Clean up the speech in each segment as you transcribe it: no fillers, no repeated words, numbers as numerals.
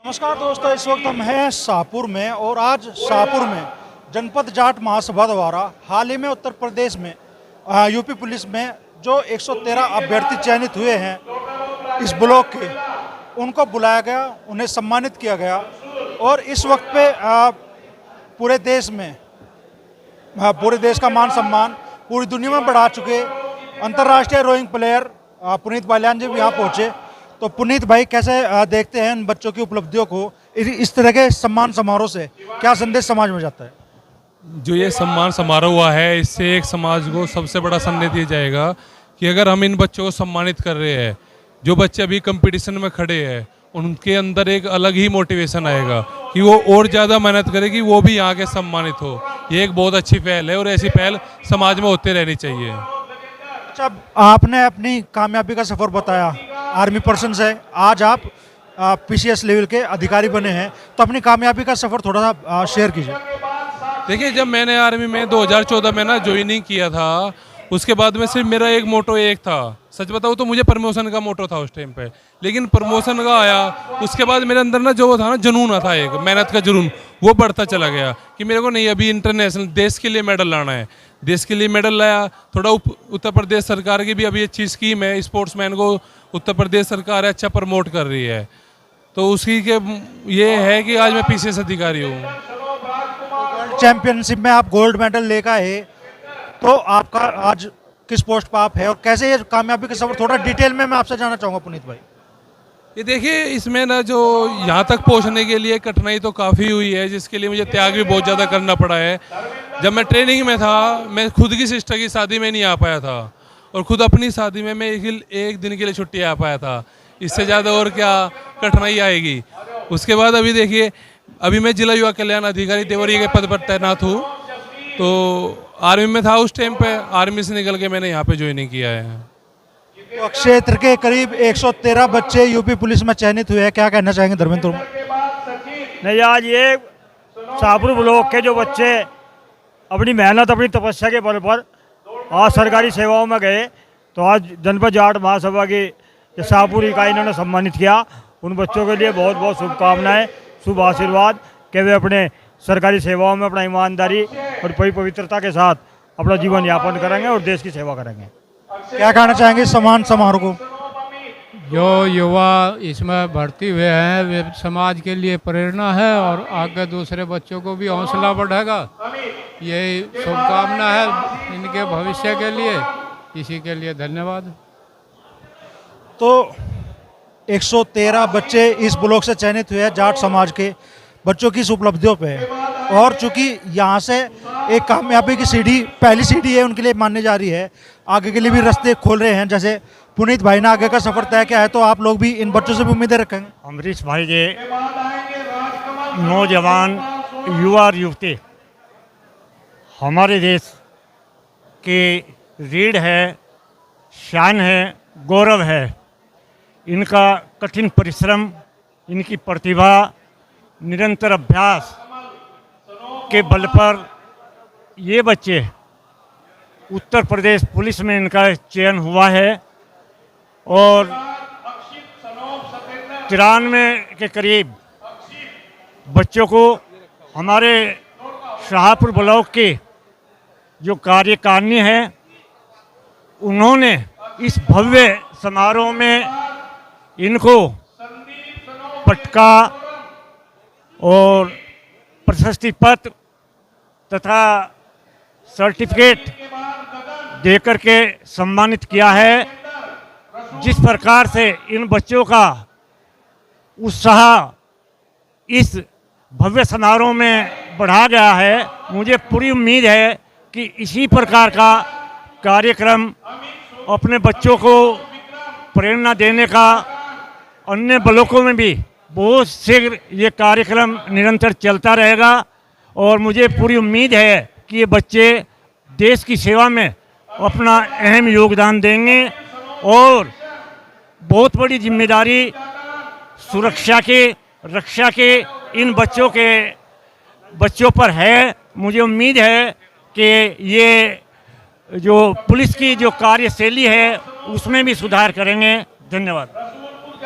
नमस्कार दोस्तों, इस वक्त हम हैं शाहपुर में और आज शाहपुर में जनपद जाट महासभा द्वारा हाल ही में उत्तर प्रदेश में यूपी पुलिस में जो 113 अभ्यर्थी चयनित हुए हैं इस ब्लॉक के, उनको बुलाया गया, उन्हें सम्मानित किया गया। और इस वक्त पे पूरे देश में पूरे देश का मान सम्मान पूरी दुनिया में बढ़ा चुके अंतर्राष्ट्रीय रोइंग प्लेयर पुनीत बालियान जी भी यहाँ पहुँचे। तो पुनीत भाई, कैसे देखते हैं इन बच्चों की उपलब्धियों को? इस तरह के सम्मान समारोह से क्या संदेश समाज में जाता है? जो ये सम्मान समारोह हुआ है, इससे एक समाज को सबसे बड़ा संदेश दिया जाएगा कि अगर हम इन बच्चों को सम्मानित कर रहे हैं, जो बच्चे अभी कंपटीशन में खड़े हैं, उनके अंदर एक अलग ही मोटिवेशन आएगा कि वो और ज़्यादा मेहनत करेगी, वो भी यहाँ के सम्मानित हो। ये एक बहुत अच्छी पहल है और ऐसी पहल समाज में होते रहनी चाहिए। अच्छा, आपने अपनी कामयाबी का सफ़र बताया, आर्मी पर्सन से आज आप पीसीएस लेवल के अधिकारी बने हैं, तो अपनी कामयाबी का सफ़र थोड़ा सा शेयर कीजिए। देखिए, जब मैंने आर्मी में 2014 में ना ज्वाइनिंग किया था, उसके बाद में सिर्फ मेरा एक मोटो एक था। सच बताऊँ तो मुझे प्रमोशन का मोटो था उस टाइम पे, लेकिन प्रमोशन का आया उसके बाद मेरे अंदर ना जो था ना जुनून था, एक मेहनत का जुनून, वो बढ़ता चला गया कि मेरे को नहीं, अभी इंटरनेशनल देश के लिए मेडल लाना है। देश के लिए मेडल लाया। थोड़ा उत्तर प्रदेश सरकार की भी अभी अच्छी स्कीम है, स्पोर्ट्समैन को उत्तर प्रदेश सरकार अच्छा प्रमोट कर रही है, तो उसी के ये है कि आज मैं पीसीएस अधिकारी हूँ। चैंपियनशिप में आप गोल्ड मेडल लेकर आए, तो आपका आज किस पोस्ट पर आप है और कैसे ये कामयाबी का सफर, थोड़ा डिटेल में मैं आपसे जानना चाहूँगा पुनीत भाई। ये देखिए, इसमें ना जो यहाँ तक पहुँचने के लिए कठिनाई तो काफ़ी हुई है, जिसके लिए मुझे त्याग भी बहुत ज़्यादा करना पड़ा है। जब मैं ट्रेनिंग में था, मैं खुद की सिस्टर की शादी में नहीं आ पाया था और खुद अपनी शादी में मैं एक दिन के लिए छुट्टी आ पाया था। इससे ज़्यादा और क्या कठिनाई आएगी। उसके बाद अभी देखिए, अभी मैं जिला युवा कल्याण अधिकारी देवरिया के पद पर तैनात हूँ। तो आर्मी में था उस टाइम पे, आर्मी से निकल के मैंने यहाँ पे ज्वाइनिंग किया है। तो क्षेत्र के करीब 113 बच्चे यूपी पुलिस में चयनित हुए हैं, क्या कहना चाहेंगे धर्मेंद्र? नहीं, आज ये शाहपुर ब्लॉक के जो बच्चे अपनी मेहनत, अपनी तपस्या के बल पर आज सरकारी सेवाओं में गए, तो आज जनपद जाट महासभा की जो शाहपुर इकाई इन्होंने सम्मानित किया। उन बच्चों के लिए बहुत बहुत शुभकामनाएं, शुभ आशीर्वाद कि वे अपने सरकारी सेवाओं में अपना ईमानदारी और पवित्रता के साथ अपना जीवन यापन करेंगे और देश की सेवा करेंगे। क्या कहना चाहेंगे सम्मान समारोह को? जो युवा इसमें भर्ती हुए हैं वे समाज के लिए प्रेरणा है और आगे दूसरे बच्चों को भी हौसला बढ़ेगा। यही शुभकामना है इनके भविष्य के लिए। इसी के लिए धन्यवाद। तो 113 बच्चे इस ब्लॉक से चयनित हुए हैं जाट समाज के बच्चों की इस उपलब्धियों पे, और चूंकि यहाँ से एक कामयाबी की सीढ़ी, पहली सीढ़ी है उनके लिए मानने जा रही है, आगे के लिए भी रास्ते खोल रहे हैं। जैसे पुनीत भाई ने आगे का सफर तय किया है, तो आप लोग भी इन बच्चों से भी उम्मीदें रखेंगे? अमरीश भाई जी नौजवान युवा और युवती हमारे देश की रीढ़ है, शान है, गौरव है। इनका कठिन परिश्रम, इनकी प्रतिभा, निरंतर अभ्यास के बल पर ये बच्चे उत्तर प्रदेश पुलिस में इनका चयन हुआ है और 93 के करीब बच्चों को हमारे शाहपुर ब्लॉक के जो कार्यकारिणी है, उन्होंने इस भव्य समारोह में इनको पटका और प्रशस्ति पत्र तथा सर्टिफिकेट देकर के सम्मानित किया है। जिस प्रकार से इन बच्चों का उत्साह इस भव्य समारोह में बढ़ा गया है, मुझे पूरी उम्मीद है कि इसी प्रकार का कार्यक्रम अपने बच्चों को प्रेरणा देने का अन्य ब्लॉकों में भी बहुत शीघ्र ये कार्यक्रम निरंतर चलता रहेगा। और मुझे पूरी उम्मीद है कि ये बच्चे देश की सेवा में अपना अहम योगदान देंगे और बहुत बड़ी जिम्मेदारी सुरक्षा के, रक्षा के इन बच्चों पर है। मुझे उम्मीद है कि ये जो पुलिस की जो कार्यशैली है उसमें भी सुधार करेंगे। धन्यवाद।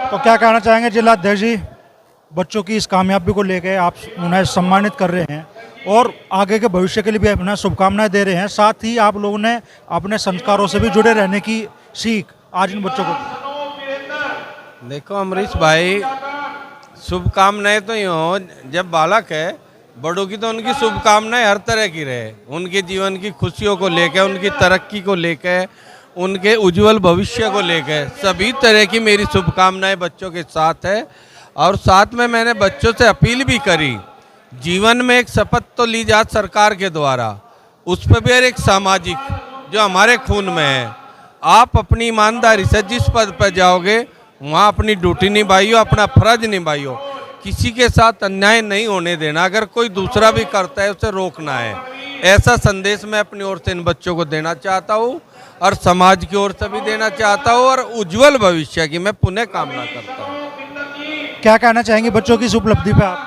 तो क्या कहना चाहेंगे जिला अध्यक्ष जी? बच्चों की इस कामयाबी को लेकर आप उन्हें सम्मानित कर रहे हैं और आगे के भविष्य के लिए भी अपना शुभकामनाएं दे रहे हैं। साथ ही आप लोगों ने अपने संस्कारों से भी जुड़े रहने की सीख आज इन बच्चों को। देखो अमरीश भाई, शुभकामनाएं तो यूँ जब बालक है, बड़ों की तो उनकी शुभकामनाएं हर तरह की रहे, उनके जीवन की खुशियों को लेकर, उनकी तरक्की को लेकर, उनके उज्जवल भविष्य को लेकर सभी तरह की मेरी शुभकामनाएं बच्चों के साथ है। और साथ में मैंने बच्चों से अपील भी करी, जीवन में एक शपथ तो ली जात सरकार के द्वारा, उस पर भी एक सामाजिक जो हमारे खून में है। आप अपनी ईमानदारी से जिस पद पर जाओगे वहाँ अपनी ड्यूटी निभाइयो, अपना फर्ज निभाइयो, किसी के साथ अन्याय नहीं होने देना, अगर कोई दूसरा भी करता है उसे रोकना है। ऐसा संदेश मैं अपनी ओर से इन बच्चों को देना चाहता हूँ और समाज की ओर से भी देना चाहता हूँ और उज्जवल भविष्य की मैं पुनः कामना करता हूँ। क्या कहना चाहेंगे बच्चों की इस उपलब्धि पे आप?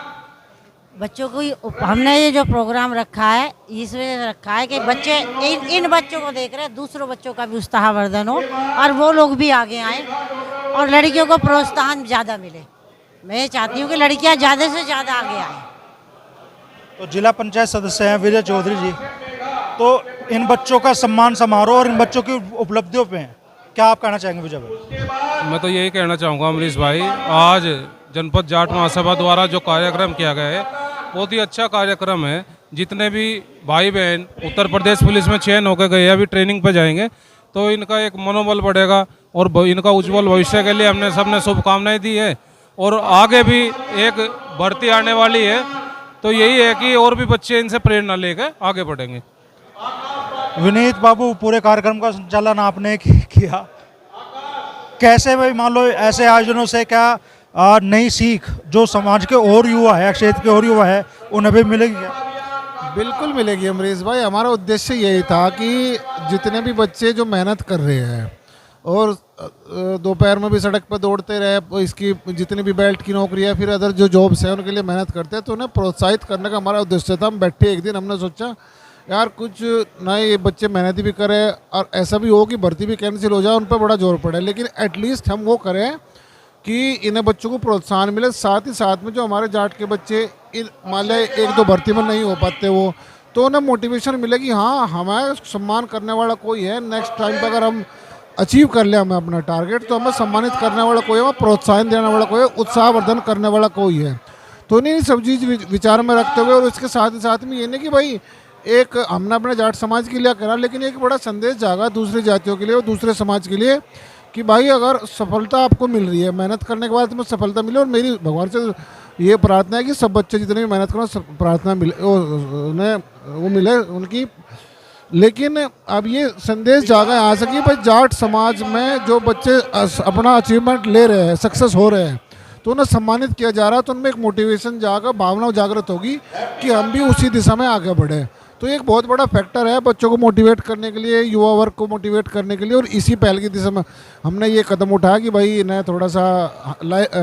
बच्चों को हमने ये जो प्रोग्राम रखा है इस वजह से रखा है कि बच्चे इन बच्चों को देख रहे हैं, दूसरों बच्चों का भी उत्साहवर्धन हो और वो लोग भी आगे आएँ और लड़कियों को प्रोत्साहन ज़्यादा मिले। मैं चाहती हूँ कि लड़कियाँ ज़्यादा से ज़्यादा आगे आएँ। तो जिला पंचायत सदस्य हैं विजय चौधरी जी, तो इन बच्चों का सम्मान समारोह और इन बच्चों की उपलब्धियों पे क्या आप कहना चाहेंगे विजय भाई? मैं तो यही कहना चाहूँगा अमरीश भाई, आज जनपद जाट महासभा द्वारा जो कार्यक्रम किया गया है बहुत ही अच्छा कार्यक्रम है। जितने भी भाई बहन उत्तर प्रदेश पुलिस में चयन होकर गए अभी ट्रेनिंग पे जाएंगे तो इनका एक मनोबल बढ़ेगा और इनका उज्जवल भविष्य के लिए हमने सबने शुभकामनाएं दी है। और आगे भी एक भर्ती आने वाली है, तो यही है कि और भी बच्चे इनसे प्रेरणा लेकर आगे बढ़ेंगे। विनीत बाबू, पूरे कार्यक्रम का संचालन आपने किया, कैसे भाई मान लो ऐसे आयोजनों से क्या नई सीख जो समाज के और युवा है, क्षेत्र के और युवा है, उन्हें भी मिलेगी क्या? बिल्कुल मिलेगी अमरीश भाई। हमारा उद्देश्य यही था कि जितने भी बच्चे जो मेहनत कर रहे हैं और दोपहर में भी सड़क पर दौड़ते रहे, इसकी जितनी भी बेल्ट की नौकरी है, फिर अदर जो जॉब्स हैं उनके लिए मेहनत करते हैं, तो उन्हें प्रोत्साहित करने का हमारा उद्देश्य था। हम बैठे एक दिन, हमने सोचा यार कुछ नए बच्चे मेहनत भी करें और ऐसा भी हो कि भर्ती भी कैंसिल हो जाए, उन पर बड़ा जोर पड़े, लेकिन एटलीस्ट हम वो करें कि इन्हें बच्चों को प्रोत्साहन मिले। साथ ही साथ में जो हमारे जाट के बच्चे मान लें एक दो भर्ती में नहीं हो पाते वो, तो उन्हें मोटिवेशन मिले कि हाँ हमें सम्मान करने वाला कोई है, नेक्स्ट टाइम पर अगर हम अचीव कर ले हमें अपना टारगेट तो हमें सम्मानित करने वाला कोई है, हमें प्रोत्साहन देने वाला कोई है, उत्साहवर्धन करने वाला कोई है। तो नहीं सब चीज़ विचार में रखते हुए और इसके साथ ही साथ में ये नहीं कि भाई एक हमने अपने जाट समाज के लिए करा, लेकिन एक बड़ा संदेश जागा दूसरी जातियों के लिए और दूसरे समाज के लिए कि भाई अगर सफलता आपको मिल रही है, मेहनत करने के बाद तुम्हें सफलता मिले, और मेरी भगवान से ये प्रार्थना है कि सब बच्चे जितने भी मेहनत करो प्रार्थना मिले उन्हें वो मिले उनकी। लेकिन अब ये संदेश जागा यहाँ से कि भाई जाट समाज में जो बच्चे अपना अचीवमेंट ले रहे हैं, सक्सेस हो रहे हैं, तो उन्हें सम्मानित किया जा रहा है, तो उनमें एक मोटिवेशन जागा, भावना जागृत होगी कि हम भी उसी दिशा में आगे बढ़े। तो एक बहुत बड़ा फैक्टर है बच्चों को मोटिवेट करने के लिए, युवा वर्ग को मोटिवेट करने के लिए, और इसी पहल की दिशा में हमने ये कदम उठाया कि भाई इन्हें थोड़ा सा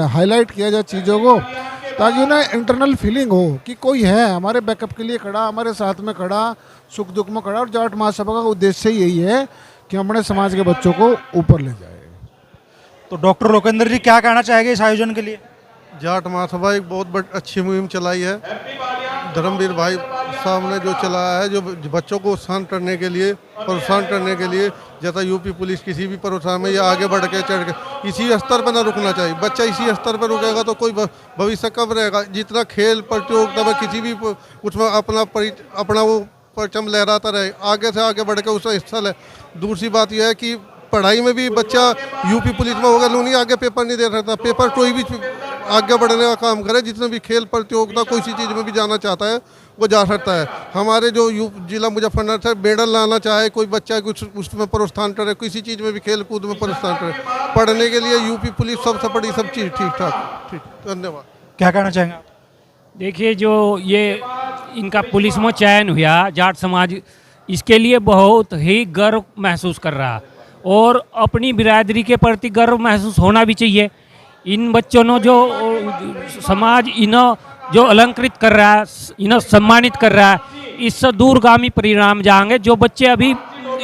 हाईलाइट किया जाए चीज़ों को, ताकि उन्हें इंटरनल फीलिंग हो कि कोई है हमारे बैकअप के लिए खड़ा, हमारे साथ में खड़ा, सुख दुख में खड़ा। और जाट महासभा का उद्देश्य यही है कि हमारे समाज के बच्चों को ऊपर ले जाए। तो डॉक्टर लोकेंद्र जी क्या कहना चाहेंगे इस आयोजन के लिए? जाट महासभा एक बहुत अच्छी मुहिम चलाई है, धर्मवीर भाई साहब ने जो चलाया है, जो बच्चों को प्रोत्साहन करने के लिए, जैसा यूपी पुलिस किसी भी प्रोत्साहन में ये आगे बढ़ के चढ़ के इसी स्तर पर ना रुकना चाहिए। बच्चा इसी स्तर पर रुकेगा तो कोई भविष्य कब रहेगा। जितना खेल प्रतियोगिता में किसी भी उसमें अपना वो परचम लहराता रहे, आगे से आगे बढ़ के उसका हिस्सा ले। दूसरी बात यह है कि पढ़ाई में भी बच्चा यूपी पुलिस में होगा नहीं आगे पेपर नहीं दे सकता, पेपर कोई भी आगे बढ़ने का काम करे। जितने भी खेल प्रतियोगिता कोई सी चीज़ में भी जाना चाहता है वो जा सकता है। हमारे जो जिला मुजफ्फरनगर से मेडल लाना चाहे कोई बच्चा, कुछ उसमें प्रोत्साहन करे, किसी चीज़ में भी खेल कूद में प्रोत्साहन करे, पढ़ने के लिए यूपी पुलिस सबसे बड़ी सब चीज़ ठीक ठाक। ठीक, धन्यवाद। क्या कहना चाहेंगे आप? देखिए जो ये इनका पुलिस में चयन हुआ जाट समाज, इसके लिए बहुत ही गर्व महसूस कर रहा है और अपनी बिरादरी के प्रति गर्व महसूस होना भी चाहिए। इन बच्चों ने जो समाज इन्हें जो अलंकृत कर रहा है, इन्हें सम्मानित कर रहा है, इससे दूरगामी परिणाम जाएंगे। जो बच्चे अभी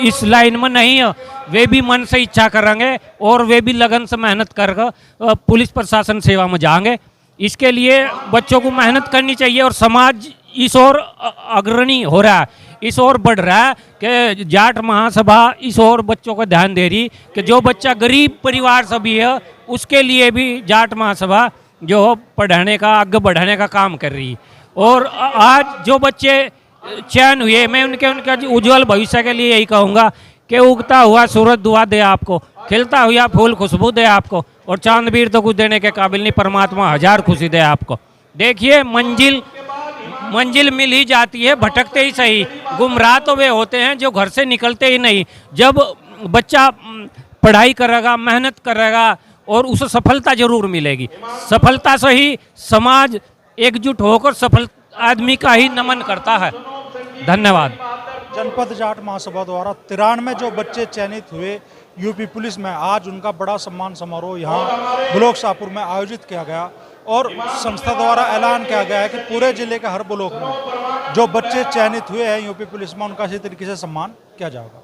इस लाइन में नहीं है वे भी मन से इच्छा करेंगे और वे भी लगन से मेहनत कर पुलिस प्रशासन सेवा में जाएंगे। इसके लिए बच्चों को मेहनत करनी चाहिए और समाज इस ओर अग्रणी हो रहा है, इस ओर बढ़ रहा है कि जाट महासभा इस ओर बच्चों को ध्यान दे रही कि जो बच्चा गरीब परिवार से भी है उसके लिए भी जाट महासभा जो पढ़ाने का आगे बढ़ाने का काम कर रही। और आज जो बच्चे चयन हुए, मैं उनके उज्जवल भविष्य के लिए यही कहूँगा कि उगता हुआ सूरज दुआ दे आपको, खिलता हुआ फूल खुशबू दे आपको, और चांदबीर तो कुछ देने के काबिल नहीं, परमात्मा हजार खुशी दे आपको। देखिए मंजिल मिल ही जाती है, भटकते ही सही। गुमराह तो वे होते हैं जो घर से निकलते ही नहीं। जब बच्चा पढ़ाई करेगा, मेहनत करेगा और उसे सफलता जरूर मिलेगी। सफलता से ही समाज एकजुट होकर सफल आदमी का ही नमन करता है। धन्यवाद। जनपद जाट महासभा द्वारा 93 जो बच्चे चयनित हुए यूपी पुलिस में, आज उनका बड़ा सम्मान समारोह यहाँ ब्लॉक शाहपुर में आयोजित किया गया और संस्था द्वारा ऐलान किया गया है कि पूरे जिले के हर ब्लॉक में जो बच्चे चयनित हुए हैं यूपी पुलिस में, उनका इसी तरीके से सम्मान किया जाएगा।